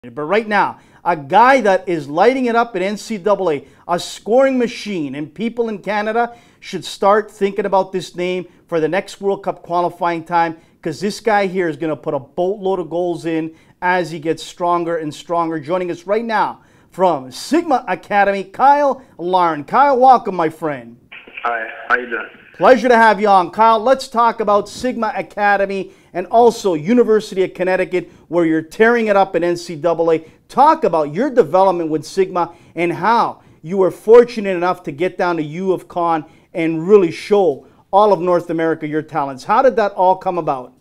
But right now, a guy that is lighting it up at NCAA, a scoring machine, and people in Canada should start thinking about this name for the next World Cup qualifying time, because this guy here is going to put a boatload of goals in as he gets stronger and stronger. Joining us right now from Sigma Academy, Cyle Larin. Kyle, welcome, my friend. Hi, how you doing? Pleasure to have you on. Kyle, let's talk about Sigma Academy and also University of Connecticut, where you're tearing it up in NCAA. Talk about your development with Sigma and how you were fortunate enough to get down to UConn and really show all of North America your talents. How did that all come about?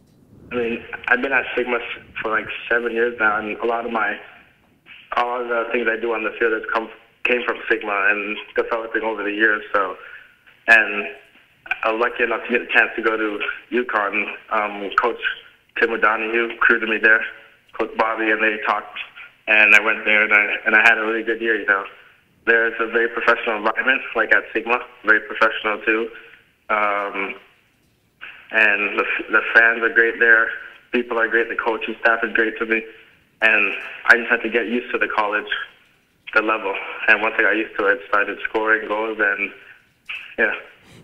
I mean, I've been at Sigma for like 7 years now, and all of the things I do on the field came from Sigma and developing over the years. So, and I was lucky enough to get a chance to go to UConn. Coach Tim O'Donoghue recruited me there, Coach Bobby, and they talked. And I went there, and I had a really good year. You know, there's a very professional environment, like at Sigma, very professional too. And the fans are great there. People are great. The coaching staff is great to me. And I just had to get used to the college, the level. And once I got used to it, started scoring goals, and yeah.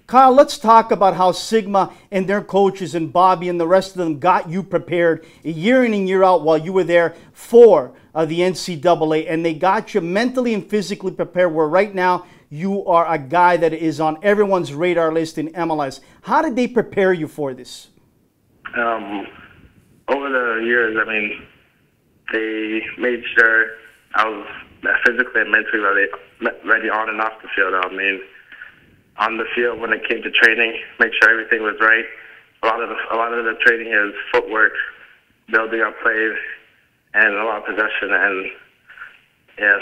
Kyle, let's talk about how Sigma and their coaches and Bobby and the rest of them got you prepared year in and year out while you were there for the NCAA, and they got you mentally and physically prepared, where right now you are a guy that is on everyone's radar list in MLS. How did they prepare you for this? Over the years, I mean, they made sure I was physically and mentally ready on and off the field. I mean, on the field, when it came to training, make sure everything was right. A lot of the training is footwork, building up plays, and a lot of possession. And yeah.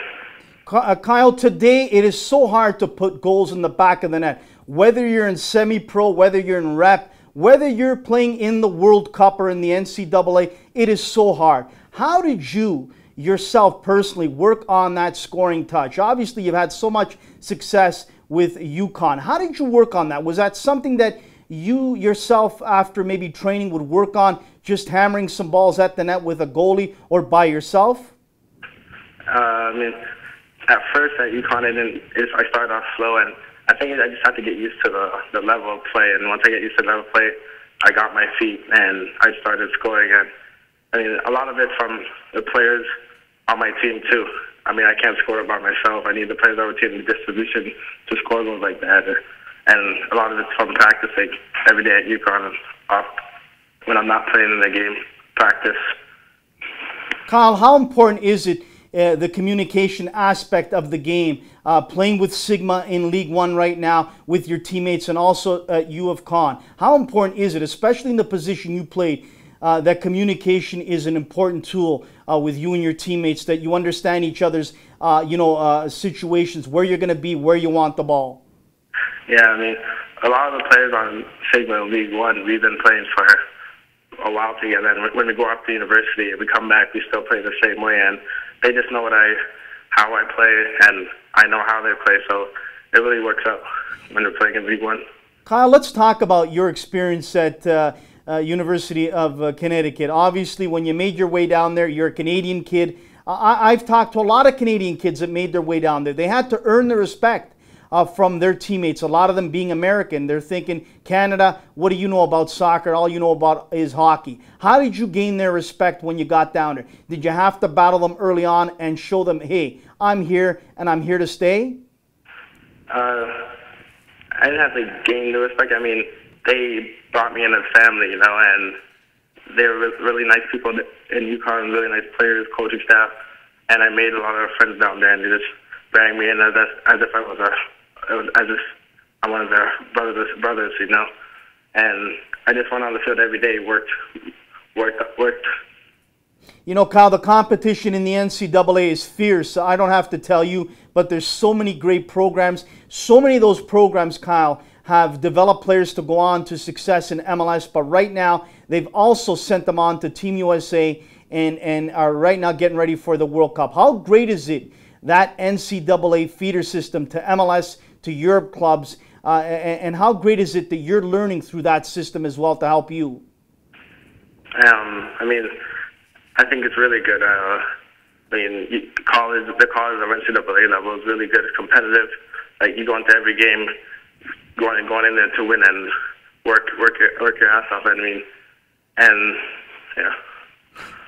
Kyle, today it is so hard to put goals in the back of the net. Whether you're in semi-pro, whether you're in rep, whether you're playing in the World Cup or in the NCAA, it is so hard. How did you yourself personally work on that scoring touch? Obviously, you've had so much success with UConn. How did you work on that? Was that something that you yourself, after maybe training, would work on, just hammering some balls at the net with a goalie, or by yourself? I mean, at first at UConn, I started off slow, and I think I just had to get used to the level of play. And once I get used to the level of play, I got my feet and I started scoring. And I mean, a lot of it from the players on my team too. I mean, I can't score it by myself. I need the players on the team, the distribution to score goals like that. And a lot of it's from practicing every day at UConn and off when I'm not playing in the game, practice. Kyle, how important is it, the communication aspect of the game, playing with Sigma in League One right now with your teammates and also at UConn? How important is it, especially in the position you played, that communication is an important tool with you and your teammates, that you understand each other's situations, where you're going to be, where you want the ball? Yeah, I mean, a lot of the players on Sigma in League One, we've been playing for a while together, and when we go off to university and we come back, we still play the same way, and they just know how I play, and I know how they play, so it really works out when we're playing in League One. Kyle, let's talk about your experience at University of Connecticut. Obviously, when you made your way down there, you're a Canadian kid. I've talked to a lot of Canadian kids that made their way down there. They had to earn the respect from their teammates, a lot of them being American. They're thinking, Canada, what do you know about soccer? All you know about is hockey. How did you gain their respect when you got down there? Did you have to battle them early on and show them, hey, I'm here and I'm here to stay? I didn't have to gain the respect. I mean, they brought me in as family, you know, and they were really nice people in UConn, really nice players, coaching staff, and I made a lot of friends down there, and they just brought me in as if I'm one of their brothers, you know. And I just went on the field every day, worked. You know, Kyle, the competition in the NCAA is fierce. I don't have to tell you, but there's so many great programs. So many of those programs, Kyle, have developed players to go on to success in MLS, but right now they've also sent them on to Team USA and are right now getting ready for the World Cup. How great is it, that NCAA feeder system to MLS, to Europe clubs, and how great is it that you're learning through that system as well to help you? I mean, I think it's really good. I mean, the college of NCAA level is really good. It's competitive. Like, you go into every game going in there to win and work your ass off. I mean, and yeah.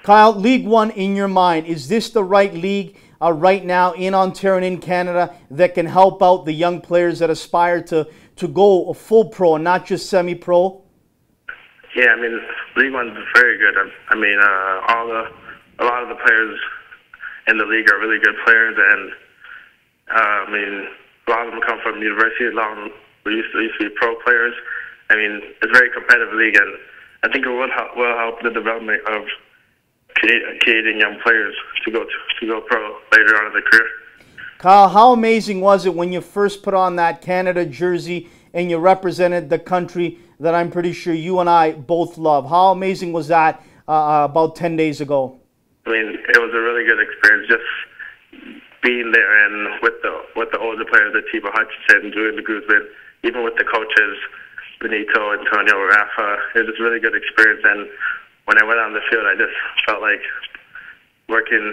Cyle, League One in your mind, is this the right league right now in Ontario and in Canada that can help out the young players that aspire to go full pro and not just semi-pro? Yeah, I mean, League One's very good. I mean, a lot of the players in the league are really good players, and I mean, a lot of them come from university. A lot of them used to be pro players. I mean, it's a very competitive league, and I think it will help the development of Canadian young players to go pro later on in their career. Cyle, how amazing was it when you first put on that Canada jersey and you represented the country that I'm pretty sure you and I both love? How amazing was that about 10 days ago? I mean, it was a really good experience just being there and with the older players, the Tiba Hutchinson, Julian de Guzman, even with the coaches, Benito, Antonio, Rafa. It was just a really good experience, and when I went on the field, I just felt like working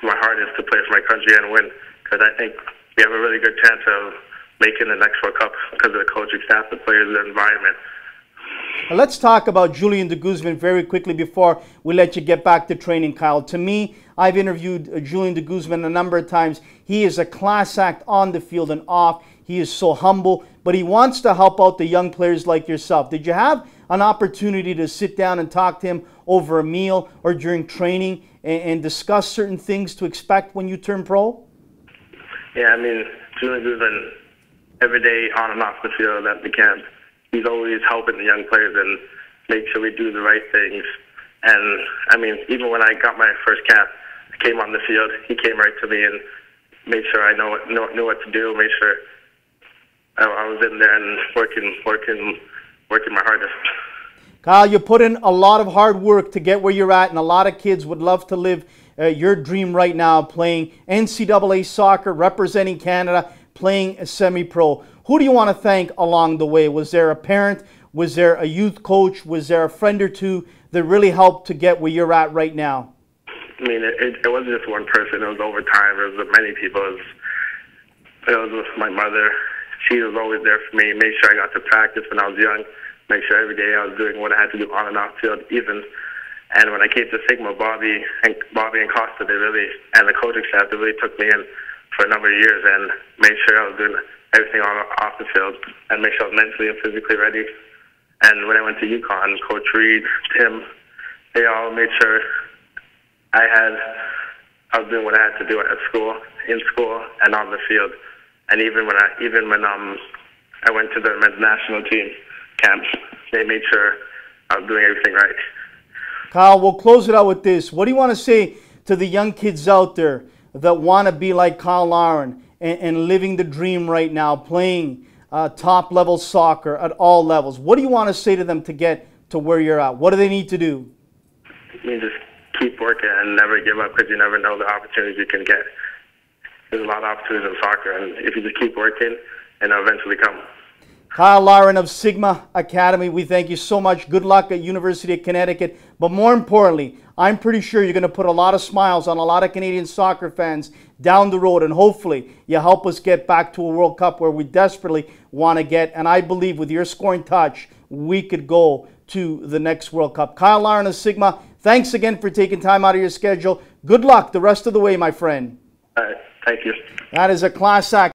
my hardest to play for my country and win, because I think we have a really good chance of making the next World Cup because of the coaching staff, the players, the environment. Let's talk about Julian de Guzman very quickly before we let you get back to training, Cyle. To me, I've interviewed Julian de Guzman a number of times. He is a class act on the field and off. He is so humble, but he wants to help out the young players like yourself. Did you have an opportunity to sit down and talk to him over a meal or during training and discuss certain things to expect when you turn pro? Yeah, I mean, Julian Guzman, every day on and off the field at the camp, he's always helping the young players and make sure we do the right things. And, I mean, even when I got my first cap, I came on the field, he came right to me and made sure I knew what to do, made sure I was in there and working my hardest. Cyle, you put in a lot of hard work to get where you're at, and a lot of kids would love to live your dream right now, playing NCAA soccer, representing Canada, playing a semi-pro. Who do you want to thank along the way? Was there a parent? Was there a youth coach? Was there a friend or two that really helped to get where you're at right now? I mean, it wasn't just one person. It was over time. It was many people. It was with my mother. She was always there for me, made sure I got to practice when I was young, make sure every day I was doing what I had to do on and off field even. And when I came to Sigma, Bobby and Costa, and the coaching staff, they really took me in for a number of years and made sure I was doing everything on off the field and make sure I was mentally and physically ready. And when I went to UConn, Coach Reed, Tim, they all made sure I was doing what I had to do at school, in school, and on the field. And even when I went to the men's national team camps, they made sure I was doing everything right. Cyle, we'll close it out with this. What do you want to say to the young kids out there that want to be like Cyle Larin and living the dream right now, playing top-level soccer at all levels? What do you want to say to them to get to where you're at? What do they need to do? I mean, just keep working and never give up, because you never know the opportunities you can get. There's a lot of opportunities in soccer, and if you just keep working, and it'll eventually come. Cyle Larin of Sigma Academy, we thank you so much. Good luck at University of Connecticut. But more importantly, I'm pretty sure you're going to put a lot of smiles on a lot of Canadian soccer fans down the road, and hopefully you help us get back to a World Cup where we desperately want to get. And I believe with your scoring touch, we could go to the next World Cup. Cyle Larin of Sigma, thanks again for taking time out of your schedule. Good luck the rest of the way, my friend. All right. Thank you. That is a class act.